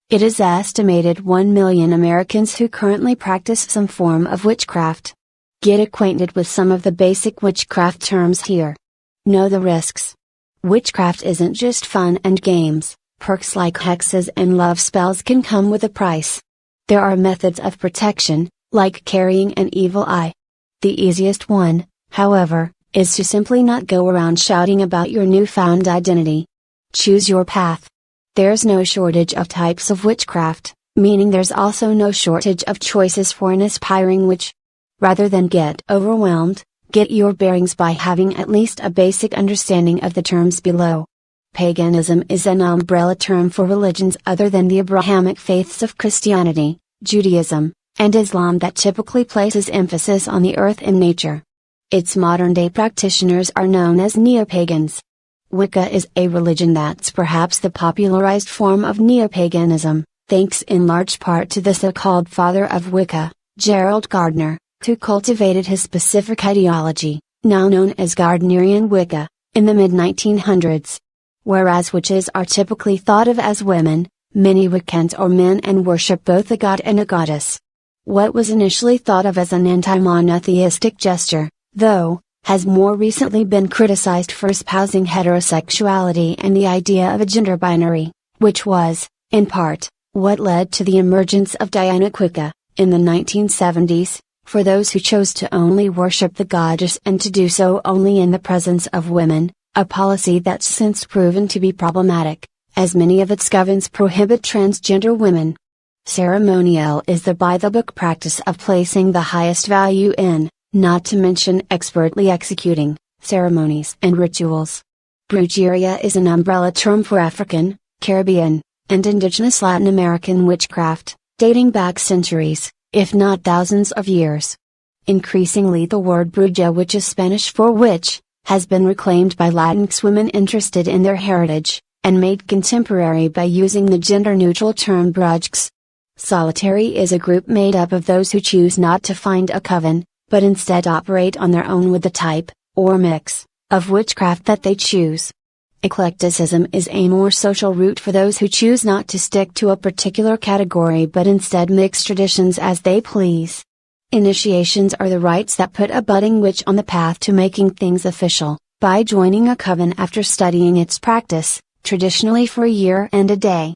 It is estimated 1 million Americans who currently practice some form of witchcraft. Get acquainted with some of the basic witchcraft terms here. Know the risks. Witchcraft isn't just fun and games, perks like hexes and love spells can come with a price. There are methods of protection, like carrying an evil eye. The easiest one, however, is to simply not go around shouting about your newfound identity. Choose your path. There's no shortage of types of witchcraft, meaning there's also no shortage of choices for an aspiring witch. Rather than get overwhelmed, get your bearings by having at least a basic understanding of the terms below. Paganism is an umbrella term for religions other than the Abrahamic faiths of Christianity, Judaism, and Islam that typically places emphasis on the earth and nature. Its modern-day practitioners are known as neo-pagans. Wicca is a religion that's perhaps the popularized form of neo-paganism, thanks in large part to the so-called father of Wicca, Gerald Gardner, who cultivated his specific ideology, now known as Gardnerian Wicca, in the mid-1900s. Whereas witches are typically thought of as women, many Wiccans are men and worship both a god and a goddess. What was initially thought of as an anti-monotheistic gesture, though, has more recently been criticized for espousing heterosexuality and the idea of a gender binary, which was, in part, what led to the emergence of Dianic Wicca, in the 1970s, for those who chose to only worship the goddess and to do so only in the presence of women, a policy that's since proven to be problematic, as many of its covens prohibit transgender women. Ceremonial is the by-the-book practice of placing the highest value in, not to mention expertly executing, ceremonies and rituals. Brujeria is an umbrella term for African, Caribbean, and indigenous Latin American witchcraft, dating back centuries, if not thousands of years. Increasingly the word bruja, which is Spanish for witch, has been reclaimed by Latinx women interested in their heritage, and made contemporary by using the gender-neutral term brujas. Solitary is a group made up of those who choose not to find a coven, but instead operate on their own with the type, or mix, of witchcraft that they choose. Eclecticism is a more social route for those who choose not to stick to a particular category but instead mix traditions as they please. Initiations are the rites that put a budding witch on the path to making things official, by joining a coven after studying its practice, traditionally for a year and a day.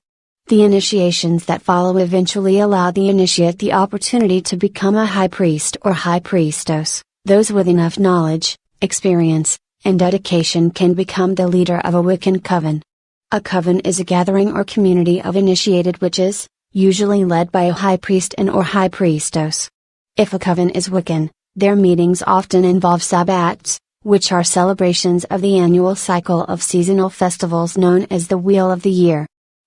The initiations that follow eventually allow the initiate the opportunity to become a high priest or high priestess. Those with enough knowledge, experience, and dedication can become the leader of a Wiccan coven. A coven is a gathering or community of initiated witches, usually led by a high priest and or high priestess. If a coven is Wiccan, their meetings often involve sabbats, which are celebrations of the annual cycle of seasonal festivals known as the Wheel of the Year.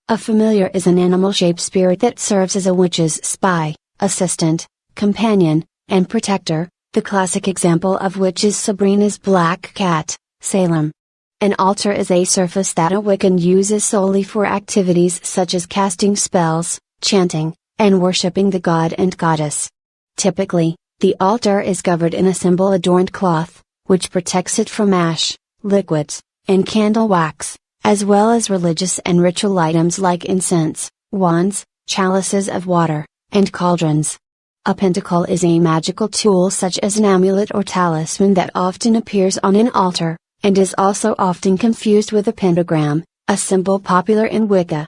A familiar is an animal-shaped spirit that serves as a witch's spy, assistant, companion, and protector, the classic example of which is Sabrina's black cat, Salem. An altar is a surface that a Wiccan uses solely for activities such as casting spells, chanting, and worshipping the god and goddess. Typically, the altar is covered in a symbol-adorned cloth, which protects it from ash, liquids, and candle wax, as well as religious and ritual items like incense, wands, chalices of water, and cauldrons. A pentacle is a magical tool such as an amulet or talisman that often appears on an altar, and is also often confused with a pentagram, a symbol popular in Wicca.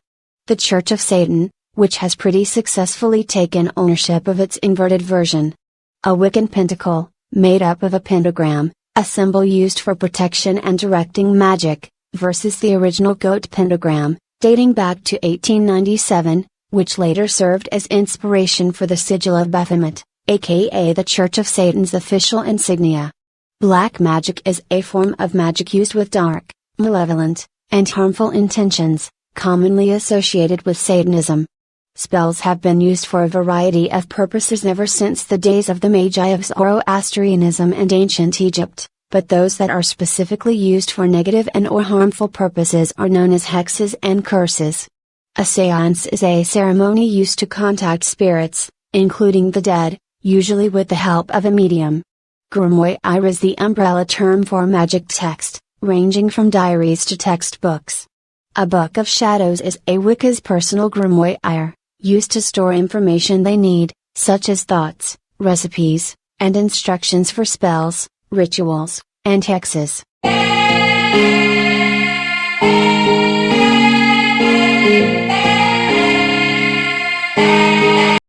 The Church of Satan, which has pretty successfully taken ownership of its inverted version. A Wiccan pentacle, made up of a pentagram, a symbol used for protection and directing magic, versus the original goat pentagram, dating back to 1897, which later served as inspiration for the Sigil of Baphomet, aka the Church of Satan's official insignia. Black magic is a form of magic used with dark, malevolent, and harmful intentions, commonly associated with Satanism. Spells have been used for a variety of purposes ever since the days of the Magi of Zoroastrianism and ancient Egypt, but those that are specifically used for negative and or harmful purposes are known as hexes and curses. A séance is a ceremony used to contact spirits, including the dead, usually with the help of a medium. Grimoire is the umbrella term for magic text, ranging from diaries to textbooks. A Book of Shadows is a Wicca's personal grimoire, used to store information they need, such as thoughts, recipes, and instructions for spells, rituals, and hexes.